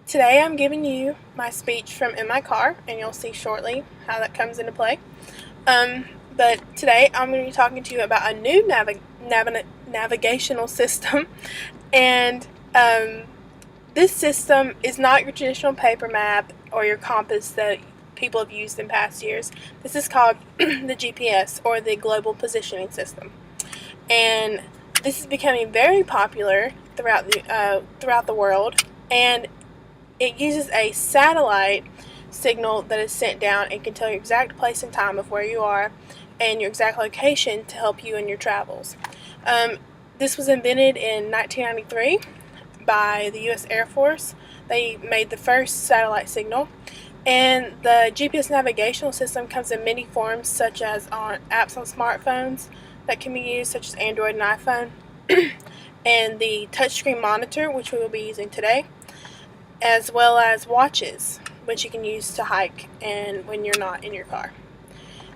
Today I'm giving you my speech from in my car, and you'll see shortly how that comes into play. But today I'm going to be talking to you about a new navigational system, and this system is not your traditional paper map or your compass that people have used in past years. This is called the GPS, or the Global Positioning System, and this is becoming very popular throughout the world, and it uses a satellite signal that is sent down and can tell your exact place and time of where you are and your exact location to help you in your travels. This was invented in 1993 by the U.S. Air Force. They made the first satellite signal, and the GPS navigational system comes in many forms, such as on apps on smartphones that can be used, such as Android and iPhone, and the touchscreen monitor, which we will be using today, as well as watches, which you can use to hike and when you're not in your car.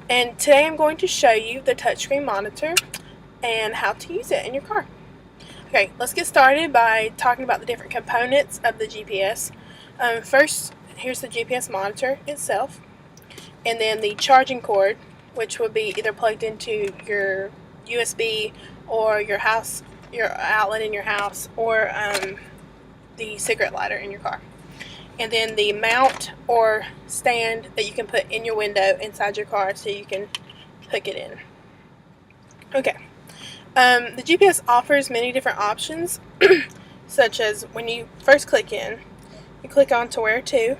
And today I'm going to show you the touchscreen monitor and how to use it in your car. Okay, let's get started by talking about the different components of the GPS. First, here's the GPS monitor itself, and then the charging cord, which will be either plugged into your USB or your outlet in your house, or the cigarette lighter in your car. And then the mount or stand that you can put in your window inside your car so you can hook it in. Okay. The GPS offers many different options, such as when you first click in, you click on to where to.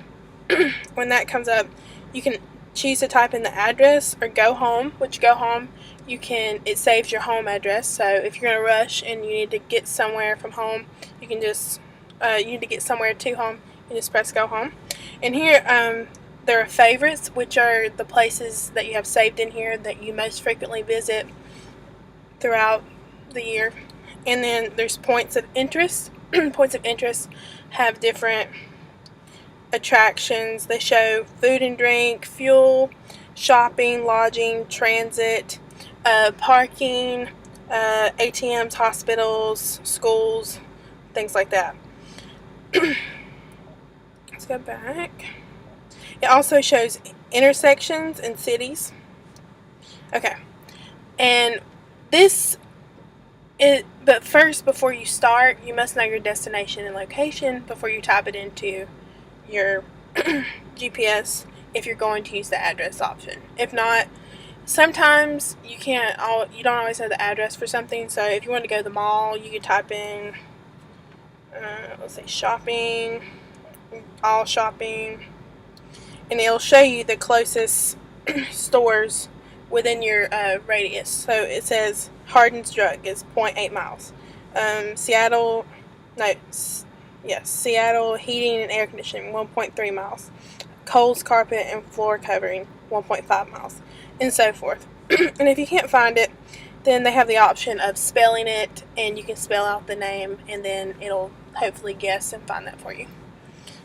When that comes up, you can choose to type in the address or go home, which go home, it saves your home address. So if you're going to rush and you need to get somewhere from home, you can just you need to get somewhere to home, you just press go home. And here there are favorites, which are the places that you have saved in here that you most frequently visit throughout the year. And then there's points of interest. Points of interest have different attractions. They show food and drink, fuel, shopping, lodging, transit, parking, ATMs, hospitals, schools, things like that. Let's go back. It also shows intersections and cities. Okay. And but first, before you start, you must know your destination and location before you type it into your GPS if you're going to use the address option. If not, sometimes you don't always know the address for something. So if you want to go to the mall, you can type in let's say shopping, all shopping, and it'll show you the closest stores within your radius. So it says Hardin's Drug is 0.8 miles. Seattle Heating and Air Conditioning, 1.3 miles. Kohl's Carpet and Floor Covering, 1.5 miles, and so forth. And if you can't find it, then they have the option of spelling it, and you can spell out the name, and then it'll hopefully guess and find that for you.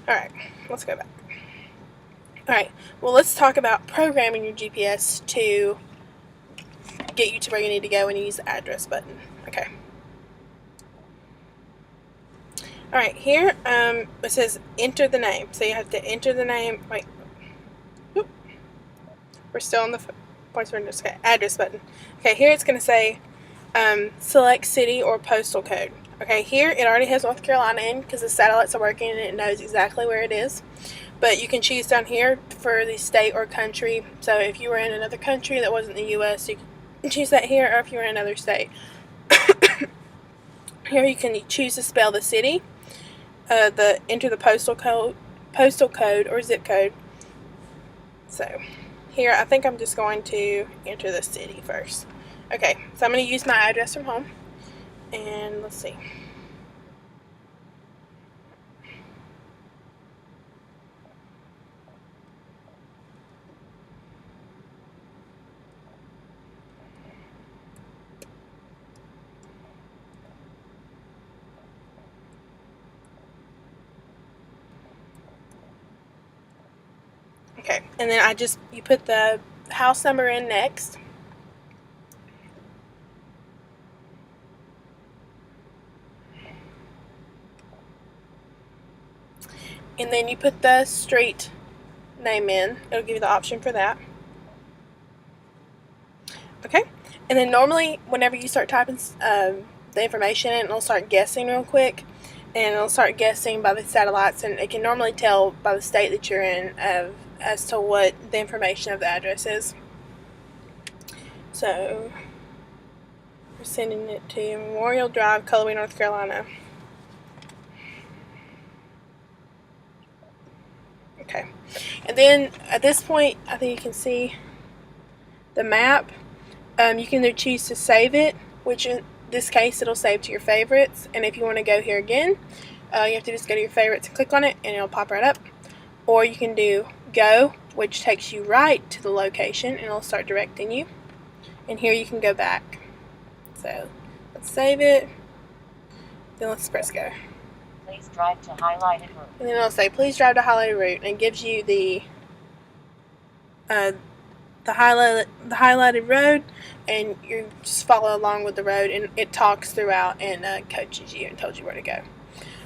Alright, let's go back. Alright, well, let's talk about programming your GPS to get you to where you need to go when you use the address button. Okay. Alright, here it says enter the name. So you have to enter the name. Wait. Oop. We're still on the address button. Okay, here it's going to say select city or postal code. Okay, here it already has North Carolina in because the satellites are working and it knows exactly where it is. But you can choose down here for the state or country. So if you were in another country that wasn't the U.S., you can choose that here, or if you were in another state. Here you can choose to spell the city, enter the postal code or zip code. So here I think I'm just going to enter the city first. Okay, so I'm going to use my address from home, and let's see. Okay, and then you put the house number in next. and then you put the street name in. It'll give you the option for that. Okay, and then normally whenever you start typing the information in, it'll start guessing real quick, and it'll start guessing by the satellites, and it can normally tell by the state that you're in as to what the information of the address is. So we're sending it to Memorial Drive, Cullowhee, North Carolina. Okay, and then at this point, I think you can see the map. You can either choose to save it, which in this case it'll save to your favorites, and if you want to go here again, you have to just go to your favorites and click on it, and it'll pop right up. Or you can do go, which takes you right to the location, and it'll start directing you. And here you can go back. So let's save it, then let's press go. Please drive to highlighted route. And then it'll say please drive to highlighted route, and it gives you the highlighted road, and you just follow along with the road, and it talks throughout and coaches you and tells you where to go.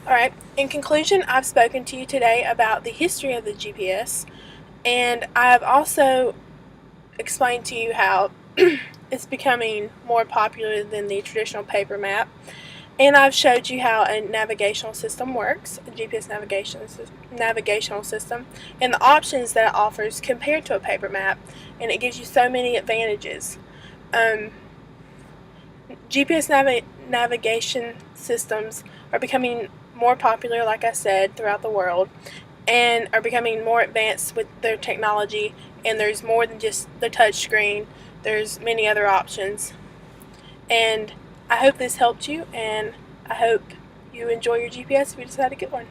Alright, in conclusion, I've spoken to you today about the history of the GPS, and I've also explained to you how it's becoming more popular than the traditional paper map, and I've showed you how a navigational system works, a GPS navigational system, and the options that it offers compared to a paper map, and it gives you so many advantages. GPS navigation systems are becoming more popular, like I said, throughout the world, and are becoming more advanced with their technology, and there's more than just the touch screen. There's many other options, and I hope this helped you, and I hope you enjoy your GPS if you decide to get one.